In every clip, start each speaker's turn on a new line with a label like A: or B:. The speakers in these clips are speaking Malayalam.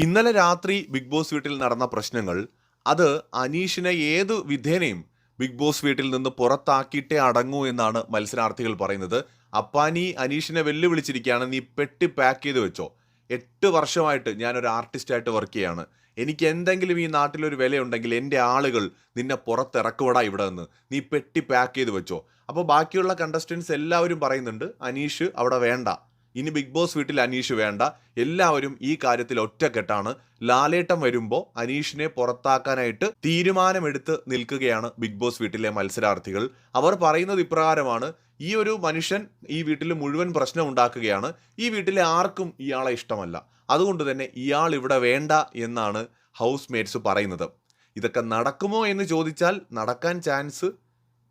A: ഇന്നലെ രാത്രി ബിഗ് ബോസ് വീട്ടിൽ നടന്ന പ്രശ്നങ്ങൾ അത് അനീഷിനെ ഏത് വിധേനയും ബിഗ് ബോസ് വീട്ടിൽ നിന്ന് പുറത്താക്കിയിട്ടേ അടങ്ങൂ എന്നാണ് മത്സരാർത്ഥികൾ പറയുന്നത്. അപ്പാനി അനീഷിനെ വെല്ലുവിളിച്ചിരിക്കുകയാണ്, നീ പെട്ടി പാക്ക് ചെയ്ത് വെച്ചോ. 8 വർഷമായിട്ട് ഞാനൊരു ആർട്ടിസ്റ്റായിട്ട് വർക്ക് ചെയ്യാണ്. എനിക്ക് എന്തെങ്കിലും ഈ നാട്ടിലൊരു വിലയുണ്ടെങ്കിൽ എൻ്റെ ആളുകൾ നിന്നെ പുറത്തിറക്കുവിടാ ഇവിടെ നിന്ന്. നീ പെട്ടി പാക്ക് ചെയ്ത് വെച്ചോ. അപ്പോൾ ബാക്കിയുള്ള കണ്ടസ്റ്റൻസ് എല്ലാവരും പറയുന്നുണ്ട് അനീഷ് അവിടെ വേണ്ട, ഇനി ബിഗ് ബോസ് വീട്ടിൽ അനീഷ് വേണ്ട. എല്ലാവരും ഈ കാര്യത്തിൽ ഒറ്റക്കെട്ടാണ്. ലാലേട്ടൻ വരുമ്പോൾ അനീഷിനെ പുറത്താക്കാനായിട്ട് തീരുമാനമെടുത്ത് നിൽക്കുകയാണ് ബിഗ് ബോസ് വീട്ടിലെ മത്സരാർത്ഥികൾ. അവർ പറയുന്നത് ഇപ്രകാരമാണ്: ഈ ഒരു മനുഷ്യൻ ഈ വീട്ടിൽ മുഴുവൻ പ്രശ്നം ഉണ്ടാക്കുകയാണ്, ഈ വീട്ടിലെ ആർക്കും ഇയാളെ ഇഷ്ടമല്ല, അതുകൊണ്ട് തന്നെ ഇയാൾ ഇവിടെ വേണ്ട എന്നാണ് ഹൗസ് മേറ്റ്സ് പറയുന്നത്. ഇതൊക്കെ നടക്കുമോ എന്ന് ചോദിച്ചാൽ നടക്കാൻ ചാൻസ്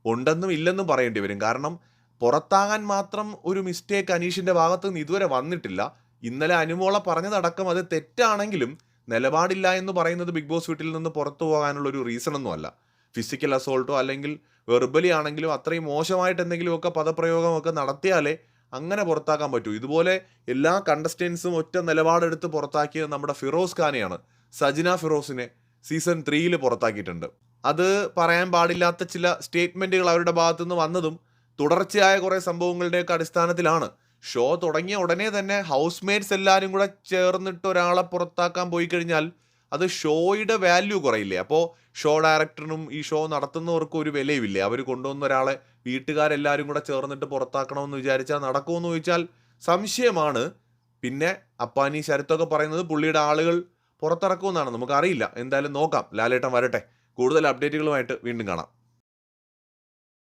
A: ഉണ്ടെന്നും ഇല്ലെന്നും പറയേണ്ടി വരും. കാരണം പുറത്താകാൻ മാത്രം ഒരു മിസ്റ്റേക്ക് അനീഷിൻ്റെ ഭാഗത്ത് നിന്ന് ഇതുവരെ വന്നിട്ടില്ല. ഇന്നലെ അനുമോള പറഞ്ഞതടക്കം അത് തെറ്റാണെങ്കിലും നിലപാടില്ല എന്ന് പറയുന്നത് ബിഗ് ബോസ് വീട്ടിൽ നിന്ന് പുറത്തു പോകാനുള്ള ഒരു റീസണൊന്നും അല്ല. ഫിസിക്കൽ അസോൾട്ടോ അല്ലെങ്കിൽ വെർബലി ആണെങ്കിലും അത്രയും മോശമായിട്ട് എന്തെങ്കിലുമൊക്കെ പദപ്രയോഗമൊക്കെ നടത്തിയാലേ അങ്ങനെ പുറത്താക്കാൻ പറ്റൂ. ഇതുപോലെ എല്ലാ കണ്ടസ്റ്റൻസും ഒറ്റ നിലപാടെടുത്ത് പുറത്താക്കിയത് നമ്മുടെ ഫിറോസ് ഖാനെയാണ്. സജിന ഫിറോസിനെ സീസൺ 3 പുറത്താക്കിയിട്ടുണ്ട്. അത് പറയാൻ പാടില്ലാത്ത ചില സ്റ്റേറ്റ്മെൻറ്റുകൾ അവരുടെ ഭാഗത്തുനിന്ന് വന്നതും തുടർച്ചയായ കുറേ സംഭവങ്ങളുടെയൊക്കെ അടിസ്ഥാനത്തിലാണ്. ഷോ തുടങ്ങിയ ഉടനെ തന്നെ ഹൗസ് മേറ്റ്സ് എല്ലാവരും കൂടെ ചേർന്നിട്ട് ഒരാളെ പുറത്താക്കാൻ പോയി കഴിഞ്ഞാൽ അത് ഷോയുടെ വാല്യൂ കുറയില്ലേ? അപ്പോൾ ഷോ ഡയറക്ടറിനും ഈ ഷോ നടത്തുന്നവർക്കും ഒരു വിലയുമില്ലേ? അവർ കൊണ്ടുവന്ന ഒരാളെ വീട്ടുകാരെല്ലാവരും കൂടെ ചേർന്നിട്ട് പുറത്താക്കണമെന്ന് വിചാരിച്ചാൽ നടക്കുമെന്ന് ചോദിച്ചാൽ സംശയമാണ്. പിന്നെ അപ്പാനി ശരത്തൊക്കെ പറയുന്നത് പുള്ളിയുടെ ആളുകൾ പുറത്തിറക്കുമെന്നാണ്. നമുക്കറിയില്ല, എന്തായാലും നോക്കാം. ലാലേട്ടൻ വരട്ടെ. കൂടുതൽ അപ്ഡേറ്റുകളുമായിട്ട് വീണ്ടും കാണാം.